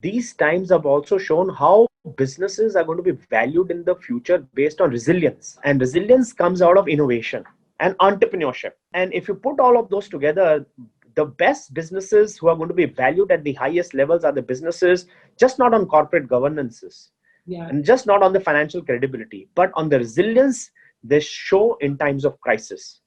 these times have also shown how businesses are going to be valued in the future based on resilience. And resilience comes out of innovation and entrepreneurship. And if you put all of those together, the best businesses who are going to be valued at the highest levels are the businesses just not on corporate governances Yeah. and just not on the financial credibility, but on the resilience they show in times of crisis.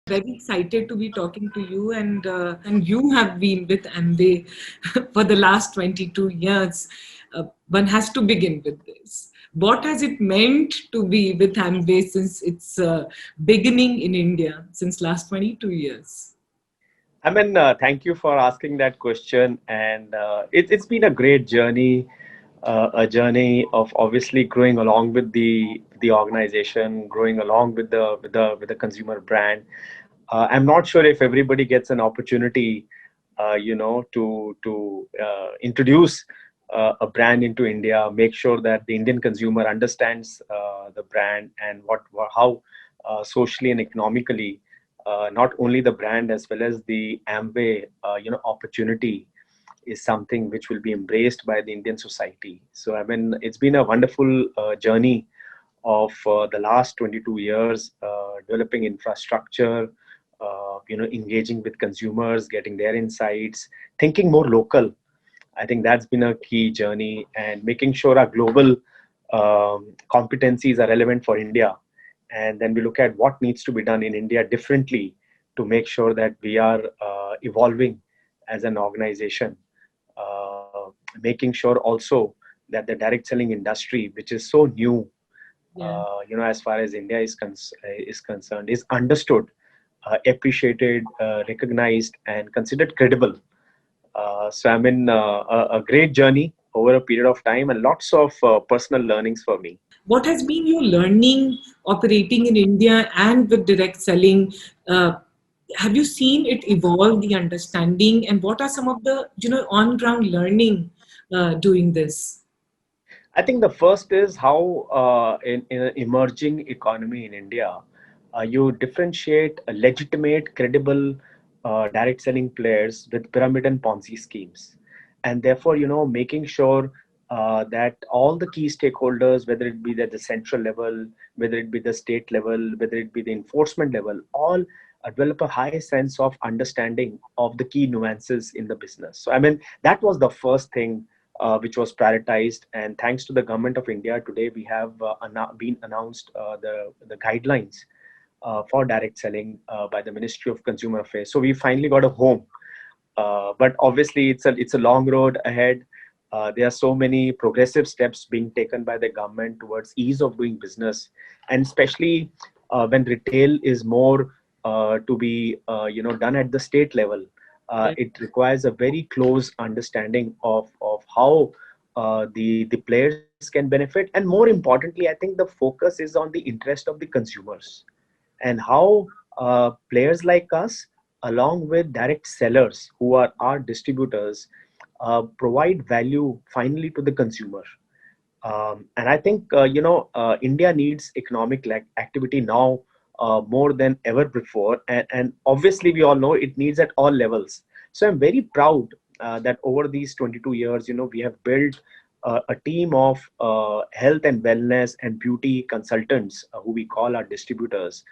Very excited to be talking to you, and you have been with Amway for the last 22 years. One has to begin with this. What has it meant to be with Amway since its beginning in India, since last 22 years? Thank you for asking that question. And it's been a great journey, a journey of obviously growing along with the organization, growing along with the consumer brand. I'm not sure if everybody gets an opportunity, to introduce a brand into India, make sure that the Indian consumer understands the brand and how socially and economically, not only the brand as well as the Amway, opportunity is something which will be embraced by the Indian society. So, it's been a wonderful journey of the last 22 years, developing infrastructure, engaging with consumers, getting their insights, thinking more local. I think that's been a key journey, and making sure our global competencies are relevant for India. And then we look at what needs to be done in India differently to make sure that we are evolving as an organization. Making sure also that the direct selling industry, which is so new, Yeah. as far as India is concerned, is understood, appreciated, recognized, and considered credible. A great journey over a period of time, and lots of personal learnings for me. What has been your learning operating in India and with direct selling? Uh, have you seen it evolve, the understanding, and what are some of the on ground learning doing this? I think the first is how, in an emerging economy in India, you differentiate a legitimate, credible, direct selling players with pyramid and Ponzi schemes. And therefore, making sure that all the key stakeholders, whether it be at the central level, whether it be the state level, whether it be the enforcement level, all develop a high sense of understanding of the key nuances in the business. So, that was the first thing which was prioritized. And thanks to the government of India, today we have been announced the guidelines for direct selling by the Ministry of Consumer Affairs. So we finally got a home. But obviously, it's a long road ahead. There are so many progressive steps being taken by the government towards ease of doing business, and especially when retail is more to be done at the state level. It requires a very close understanding of how the players can benefit, and more importantly, I think the focus is on the interest of the consumers, and how players like us, along with direct sellers who are our distributors, provide value finally to the consumer. And I think India needs economic activity now more than ever before, and obviously we all know it needs at all levels. So I'm very proud that over these 22 years, we have built a team of health and wellness and beauty consultants who we call our distributors,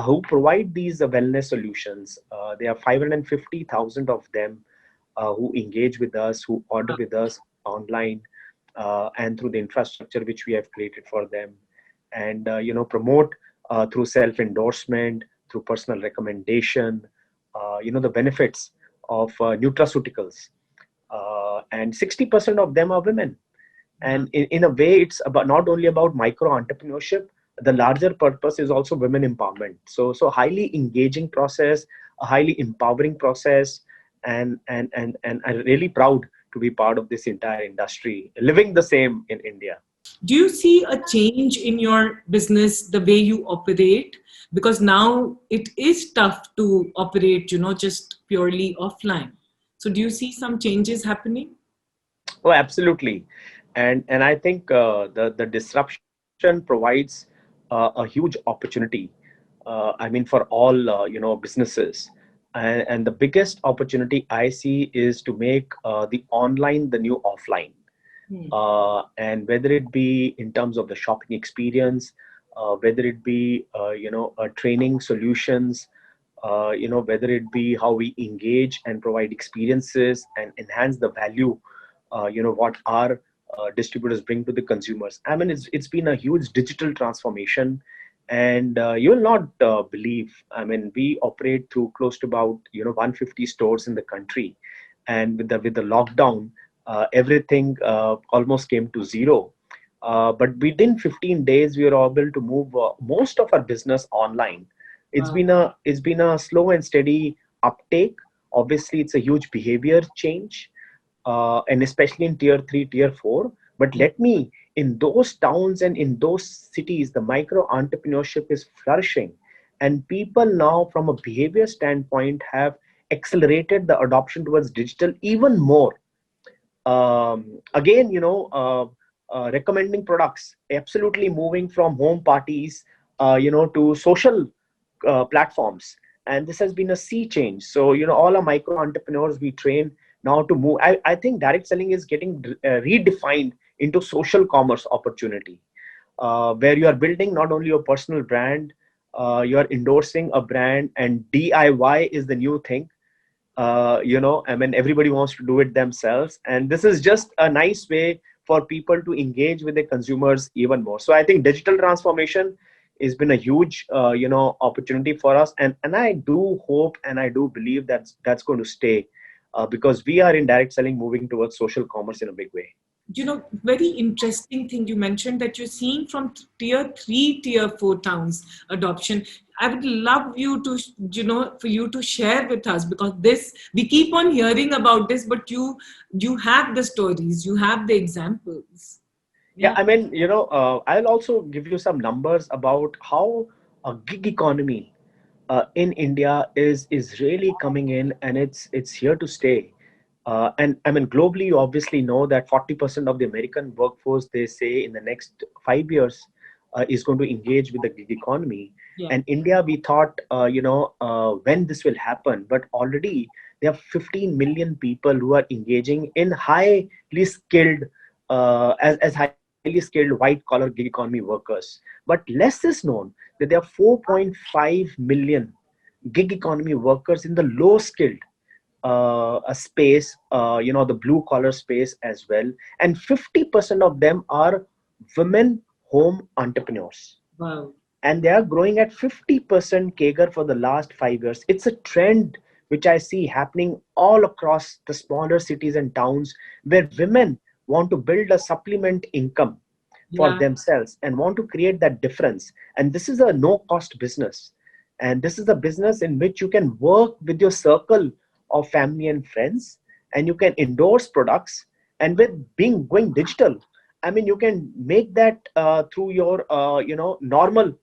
who provide these wellness solutions. There are 550,000 of them who engage with us, who order with us online, and through the infrastructure which we have created for them, and promote through self endorsement, through personal recommendation, the benefits of nutraceuticals. And 60% of them are women. And in a way, it's about not only about micro entrepreneurship. The larger purpose is also women empowerment. So highly engaging process, a highly empowering process, and I'm really proud to be part of this entire industry, living the same in India. Do you see a change in your business, the way you operate? Because now it is tough to operate, just purely offline. So do you see some changes happening? Oh, absolutely. And I think the disruption provides a huge opportunity. I mean, for all businesses, and the biggest opportunity I see is to make the online the new offline. Hmm. And whether it be in terms of the shopping experience, whether it be training solutions, whether it be how we engage and provide experiences and enhance the value, what our distributors bring to the consumers. I mean, it's been a huge digital transformation, and you will not believe. I mean, we operate through close to about 150 stores in the country, and with the lockdown, everything almost came to zero. But within 15 days, we were able to move most of our business online. Wow. It's been a slow and steady uptake. Obviously, it's a huge behavior change, and especially in tier 3, tier 4. But Yeah. let me, in those towns and in those cities, the micro entrepreneurship is flourishing. And people now, from a behavior standpoint, have accelerated the adoption towards digital even more. Again, recommending products, absolutely moving from home parties, to social platforms. And this has been a sea change. So, all our micro entrepreneurs we train now to move. I think direct selling is getting redefined into social commerce opportunity, where you are building not only your personal brand, you are endorsing a brand, and DIY is the new thing. I mean, everybody wants to do it themselves, and this is just a nice way for people to engage with their consumers even more. So I think digital transformation has been a huge opportunity for us, and I do hope and I do believe that's going to stay, because we are in direct selling moving towards social commerce in a big way. Very interesting thing you mentioned that you're seeing from tier 3, tier 4 towns adoption. I would love you to, for you to share with us, because this, we keep on hearing about this, but you have the stories, you have the examples. Yeah, Yeah. I mean, I'll also give you some numbers about how a gig economy in India is really coming in, and it's here to stay. And I mean, globally, you obviously know that 40% of the American workforce, they say, in the next 5 years is going to engage with the gig economy. Yeah. And India, we thought, when this will happen, but already there are 15 million people who are engaging in highly skilled, as highly skilled white collar gig economy workers. But less is known that there are 4.5 million gig economy workers in the low skilled a space, the blue collar space as well. And 50% of them are women home entrepreneurs. Wow. And they are growing at 50% CAGR for the last 5 years. It's a trend which I see happening all across the smaller cities and towns, where women want to build a supplement income for Yeah. themselves and want to create that difference. And this is a no cost business. And this is a business in which you can work with your circle of family and friends, and you can endorse products. And with being going digital, I mean, you can make that through your normal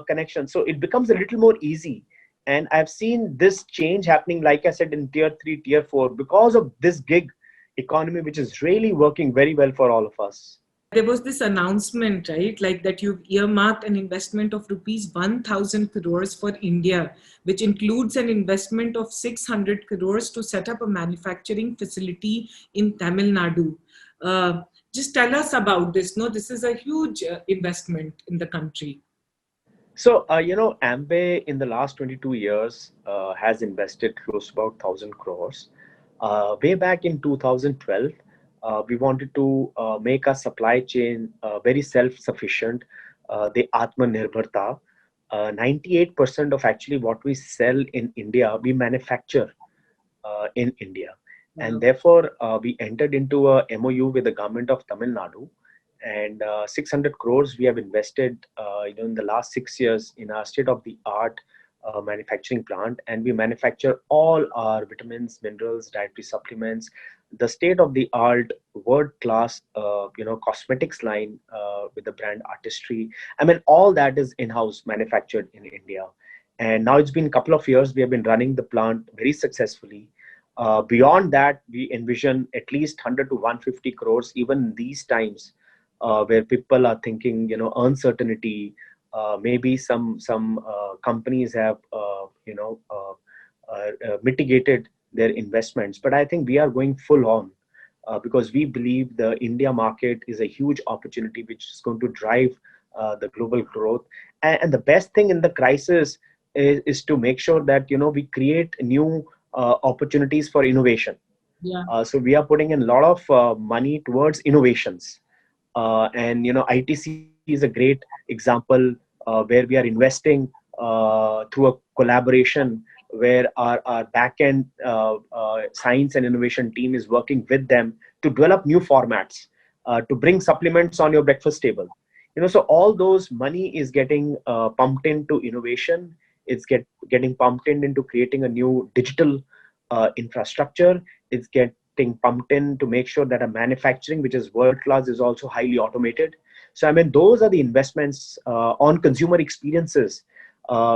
connection. So it becomes a little more easy. And I've seen this change happening, like I said, in tier 3, tier 4, because of this gig economy, which is really working very well for all of us. There was this announcement, right? Like that you've earmarked an investment of rupees 1,000 crores for India, which includes an investment of 600 crores to set up a manufacturing facility in Tamil Nadu. Uh, just tell us about this. No, this is a huge investment in the country. So, Amway in the last 22 years has invested close to about 1,000 crores. Way back in 2012, we wanted to make our supply chain very self-sufficient, the Atmanirbharta. 98% of actually what we sell in India, we manufacture in India. And Wow. therefore, we entered into a MOU with the government of Tamil Nadu, and 600 crores we have invested in the last 6 years in our state-of-the-art manufacturing plant, and we manufacture all our vitamins, minerals, dietary supplements, the state-of-the-art, world-class, cosmetics line with the brand Artistry. I mean, all that is in-house manufactured in India. And now it's been a couple of years we have been running the plant very successfully. Beyond that, we envision at least 100 to 150 crores, even these times, where people are thinking, uncertainty. Maybe some companies have, mitigated their investments, but I think we are going full on, because we believe the India market is a huge opportunity which is going to drive the global growth. And the best thing in the crisis is to make sure that we create new opportunities for innovation. Yeah. So we are putting in a lot of money towards innovations, and ITC is a great example, where we are investing through a collaboration, where our back-end science and innovation team is working with them to develop new formats, to bring supplements on your breakfast table. So all those money is getting pumped into innovation. It's getting pumped into creating a new digital infrastructure. It's getting pumped in to make sure that a manufacturing which is world class is also highly automated. So I mean, those are the investments on consumer experiences,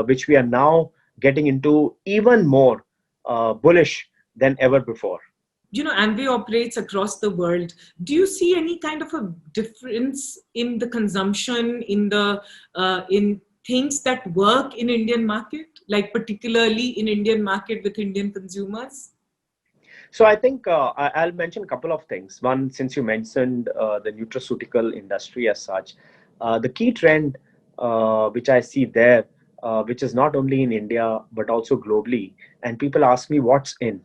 which we are now getting into even more bullish than ever before. Amway operates across the world. Do you see any kind of a difference in the consumption, in things that work in Indian market, like particularly in Indian market with Indian consumers? So I think I'll mention a couple of things. One, since you mentioned the nutraceutical industry as such, the key trend which I see there, which is not only in India but also globally, and people ask me what's in.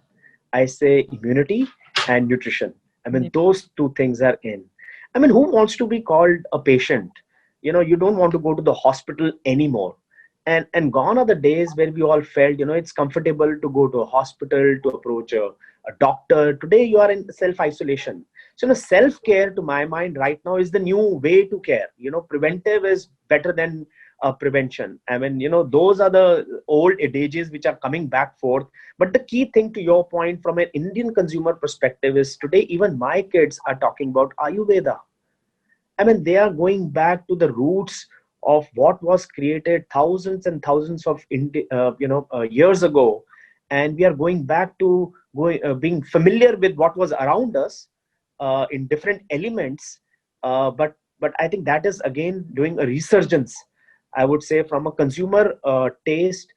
I say immunity and nutrition. I mean, Yeah. those two things are in. I mean, who wants to be called a patient? You don't want to go to the hospital anymore. And gone are the days where we all felt, it's comfortable to go to a hospital to approach a doctor. Today, you are in self isolation. So, self care, to my mind, right now is the new way to care. Preventive is better than prevention. I mean, those are the old adages which are coming back forth. But the key thing, to your point, from an Indian consumer perspective, is today even my kids are talking about Ayurveda. I mean, they are going back to the roots of what was created thousands and thousands of years ago, and we are going back to being familiar with what was around us in different elements. But I think that is again doing a resurgence. I would say from a consumer taste,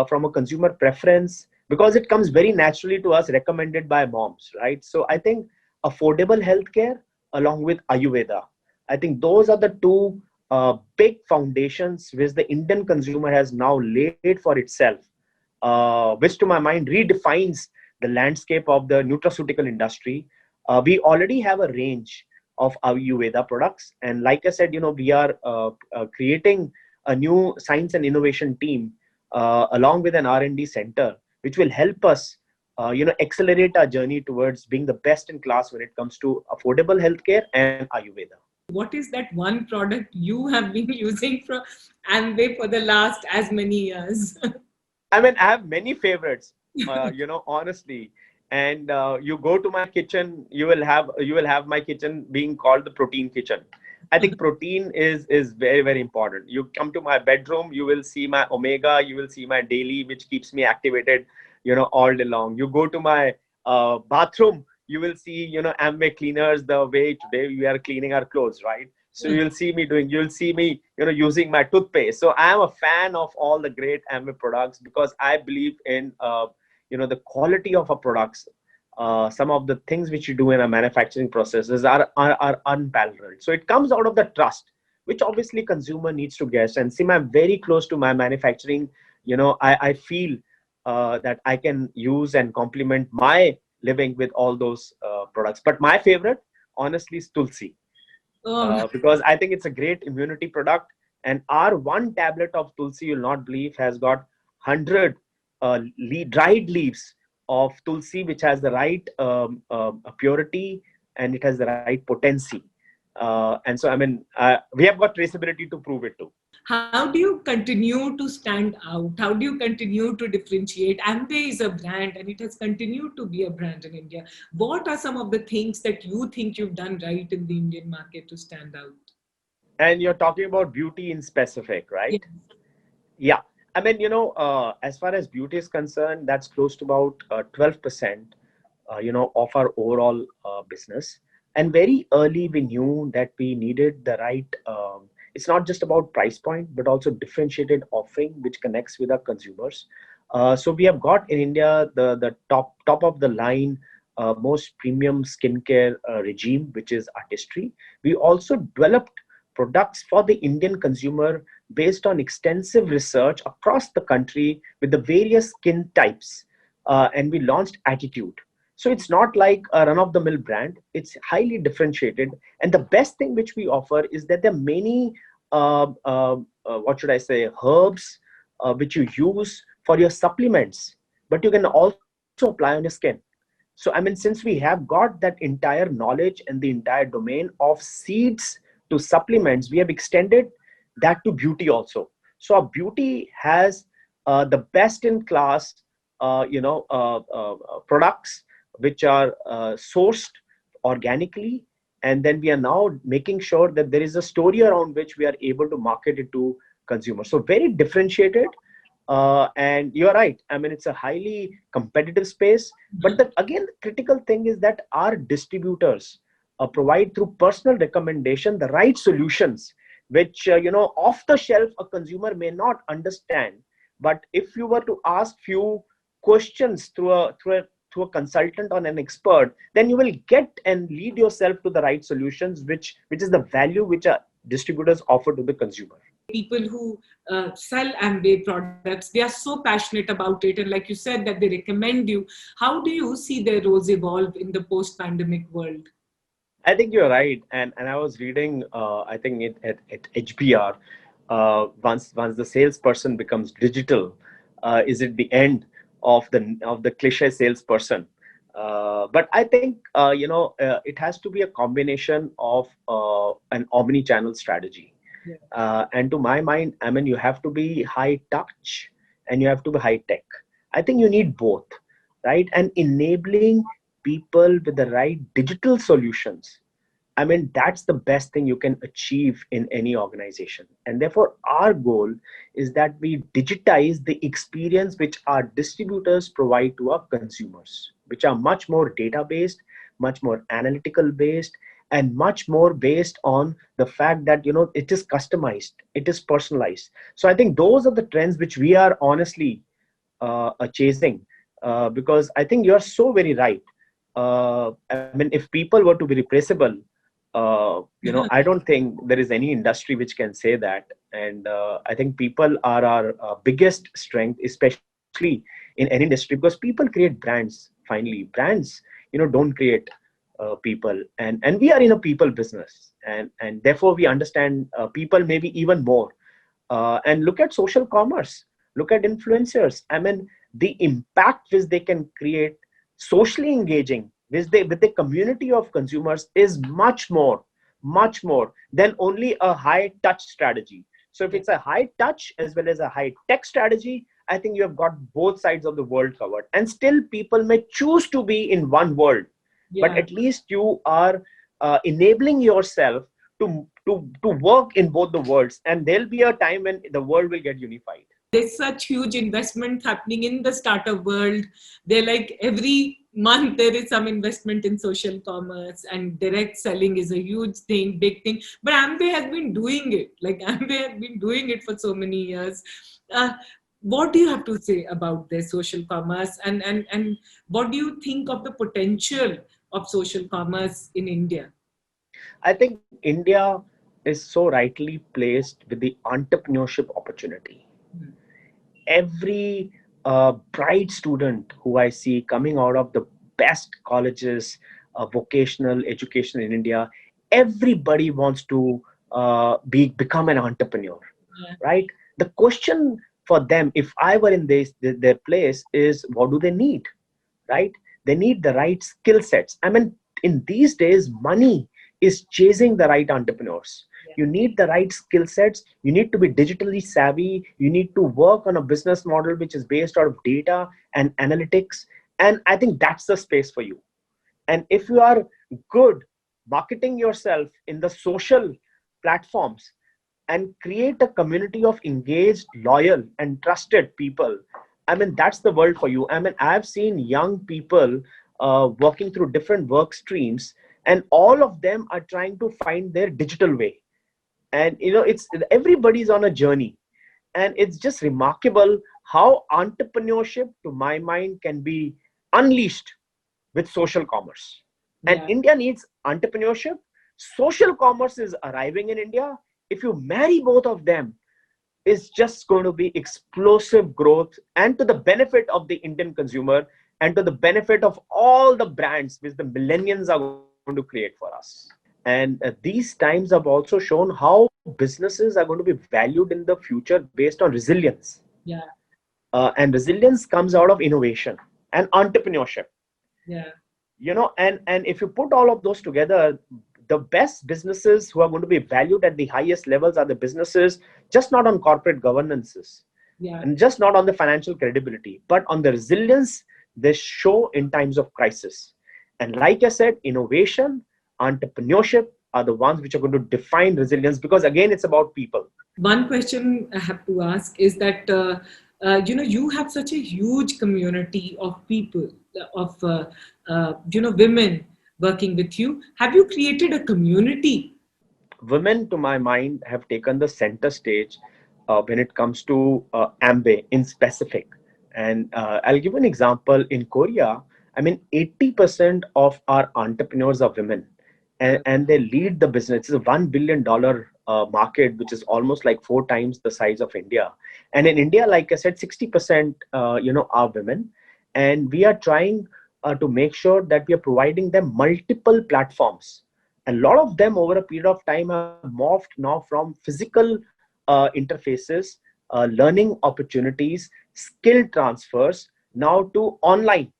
from a consumer preference, because it comes very naturally to us, recommended by moms, right? So I think affordable healthcare along with Ayurveda, I think those are the two big foundations which the Indian consumer has now laid for itself, which to my mind redefines the landscape of the nutraceutical industry. We already have a range of Ayurveda products. And like I said, we are creating a new science and innovation team along with an R&D center, which will help us accelerate our journey towards being the best in class when it comes to affordable healthcare and Ayurveda. What is that one product you have been using from Amway for the last as many years? I mean, I have many favorites, honestly. And you go to my kitchen, you will have my kitchen being called the protein kitchen. I think protein is very very important. You come to my bedroom, you will see my omega, you will see my daily, which keeps me activated, all day long. You go to my bathroom, you will see Amway cleaners, the way today we are cleaning our clothes, right? So you'll see me, using my toothpaste. So I am a fan of all the great Amway products because I believe in, the quality of our products. Some of the things which you do in our manufacturing processes are unparalleled. So it comes out of the trust, which obviously consumer needs to guess. And since I'm very close to my manufacturing, I feel that I can use and complement my living with all those products. But my favorite, honestly, is Tulsi, Oh, because I think it's a great immunity product. And our one tablet of Tulsi, you'll not believe, has got 100 dried leaves of Tulsi, which has the right purity and it has the right potency. And so, I mean, we have got traceability to prove it too. how do you continue to stand out? How do you continue to differentiate? Amway is a brand and it has continued to be a brand in India. What are some of the things that you think you've done right in the Indian market to stand out? And you're talking about beauty in specific, right? Yes. Yeah. I mean, as far as beauty is concerned, that's close to about 12%. of our overall business. And very early, we knew that we needed the right. It's not just about price point, but also differentiated offering which connects with our consumers. So we have got in India the top of the line most premium skincare regime, which is Artistry. We also developed products for the Indian consumer based on extensive research across the country with the various skin types, and we launched Attitude. So it's not like a run of the mill brand, it's highly differentiated. And the best thing which we offer is that there are many, what should I say, herbs which you use for your supplements, but you can also apply on your skin. So, I mean, since we have got that entire knowledge and the entire domain of seeds to supplements, we have extended that to beauty also. So, our beauty has the best in class, products which are sourced organically. And then we are now making sure that there is a story around which we are able to market it to consumers. So, very differentiated, and you're right. I mean, it's a highly competitive space. But again, the critical thing is that our distributors provide through personal recommendation the right solutions, which off the shelf a consumer may not understand. But if you were to ask few questions through a consultant or an expert, then you will get and lead yourself to the right solutions, which is the value which our distributors offer to the consumer. People who sell Amway products, they are so passionate about it. And like you said, that they recommend you. How do you see their roles evolve in the post-pandemic world? I think you're right, and I was reading. I think at HBR, once the salesperson becomes digital, is it the end of the cliche salesperson? But I think it has to be a combination of an omni-channel strategy. Yeah. And to my mind, I mean, you have to be high touch and you have to be high tech. I think you need both, right? And enabling people with the right digital solutions, I mean, that's the best thing you can achieve in any organization. And therefore, our goal is that we digitize the experience which our distributors provide to our consumers, which are much more data based, much more analytical based, and much more based on the fact that, it is customized, it is personalized. So I think those are the trends which we are honestly chasing, because I think you're so very right. I mean, if people were to be replaceable, I don't think there is any industry which can say that. And I think people are our biggest strength, especially in any industry, because people create brands. Finally, brands, don't create people, and we are in a people business, and therefore we understand people maybe even more. And look at social commerce, look at influencers. I mean, the impact which they can create socially engaging with the community of consumers is much more than only a high touch strategy. So if it's a high touch as well as a high tech strategy, I think you have got both sides of the world covered. And still people may choose to be in one world, but Yeah. at least you are enabling yourself to work in both the worlds, and there'll be a time when the world will get unified. There's such huge investment happening in the startup world. They're like every month there is some investment in social commerce, and direct selling is a huge thing, big thing. But Amway has been doing it. Like Amway has been doing it for so many years. Uh, what do you have to say about this social commerce, and what do you think of the potential of social commerce in India? I think India is so rightly placed with the entrepreneurship opportunity. Hmm. Every bright student who I see coming out of the best colleges, vocational education in India, everybody wants to become an entrepreneur, Yeah. right? The question for them, if I were in their place, is what do they need, right? They need the right skill sets. I mean, in these days, money is chasing the right entrepreneurs. You need the right skill sets. You need to be digitally savvy. You need to work on a business model which is based out of data and analytics. And I think that's the space for you. And if you are good marketing yourself in the social platforms and create a community of engaged, loyal, and trusted people, I mean, that's the world for you. I mean, I've seen young people working through different work streams, and all of them are trying to find their digital way. And it's everybody's on a journey, and it's just remarkable how entrepreneurship, to my mind, can be unleashed with social commerce. And Yeah. India needs entrepreneurship. Social commerce is arriving in India. If you marry both of them, is just going to be explosive growth, and to the benefit of the Indian consumer, and to the benefit of all the brands which the millennials are going to create for us. And these times have also shown how businesses are going to be valued in the future based on resilience. Yeah. And resilience comes out of innovation and entrepreneurship. Yeah. And if you put all of those together, the best businesses who are going to be valued at the highest levels are the businesses just not on corporate governances, Yeah. and just not on the financial credibility, but on the resilience they show in times of crisis. And like I said, innovation, entrepreneurship are the ones which are going to define resilience, because again, it's about people. One question I have to ask is that you have such a huge community of people, of women working with you. Have you created a community? Women, to my mind, have taken the center stage when it comes to Amway in specific. And I'll give an example. In Korea, I mean, 80% of our entrepreneurs are women, and they lead the business. It's a $1 billion market, which is almost like 4 times the size of India. And in India, like I said, 60% are women. And we are trying to make sure that we are providing them multiple platforms. A lot of them over a period of time have morphed now from physical interfaces, learning opportunities, skill transfers, now to online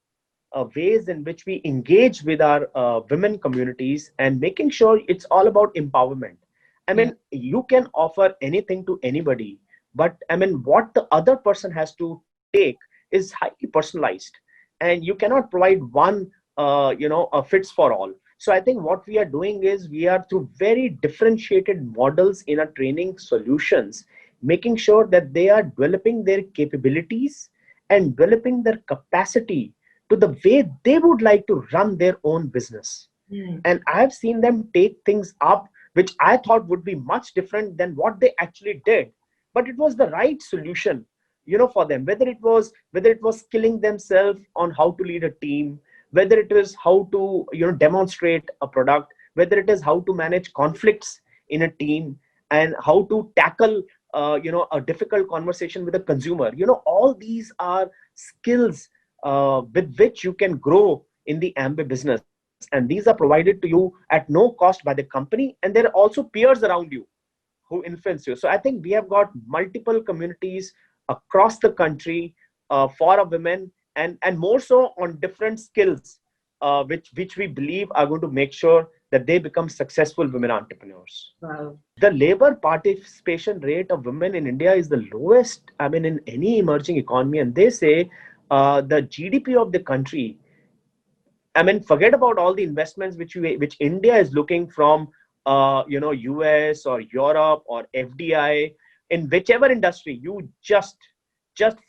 ways in which we engage with our women communities, and making sure it's all about empowerment. I Yeah. mean, you can offer anything to anybody, but I mean, what the other person has to take is highly personalized, and you cannot provide one, a fits for all. So I think what we are doing is we are, through very differentiated models in our training solutions, making sure that they are developing their capabilities and developing their capacity to the way they would like to run their own business. Hmm. And I've seen them take things up which I thought would be much different than what they actually did, but it was the right solution, for them. Whether it was skilling themselves on how to lead a team, whether it is how to demonstrate a product, whether it is how to manage conflicts in a team, and how to tackle a difficult conversation with a consumer. All these are skills with which you can grow in the Amway business, and these are provided to you at no cost by the company, and there are also peers around you who influence you. So I think we have got multiple communities across the country for our women, and more so on different skills, which we believe are going to make sure that they become successful women entrepreneurs. Wow. The labor participation rate of women in India is the lowest, I mean, in any emerging economy. And they say the GDP of the country, I mean, forget about all the investments which India is looking from, US or Europe or FDI, in whichever industry. You just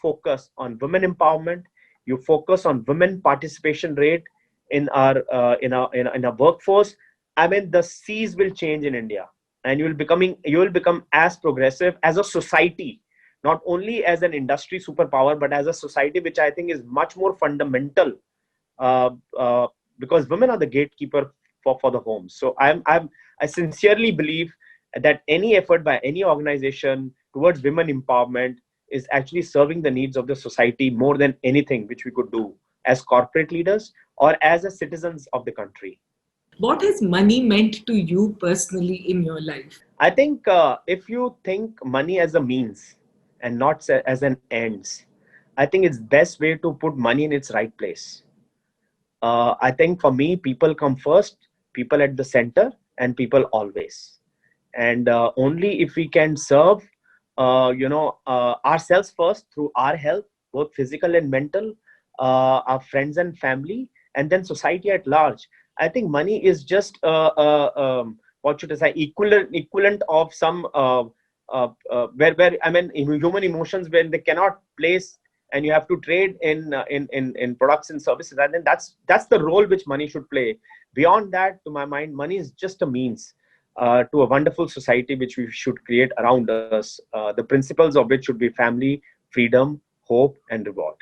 focus on women empowerment. You focus on women participation rate in our workforce. I mean, the seas will change in India, and you will become as progressive as a society, not only as an industry superpower, but as a society, which I think is much more fundamental, uh, uh, because women are the gatekeeper for the home. So I sincerely believe that any effort by any organization towards women empowerment is actually serving the needs of the society more than anything which we could do as corporate leaders or as a citizens of the country. What has money meant to you personally in your life? I think if you think money as a means and not as an ends, I think it's best way to put money in its right place. I think for me, people come first, people at the center, and people always. And only if we can serve, ourselves first through our health, both physical and mental, our friends and family, and then society at large. I think money is just what should I say, equivalent of some where I mean human emotions, when they cannot place and you have to trade in products and services. And then that's the role which money should play. Beyond that, to my mind, money is just a means to a wonderful society which we should create around us, the principles of which should be family, freedom, hope, and reward.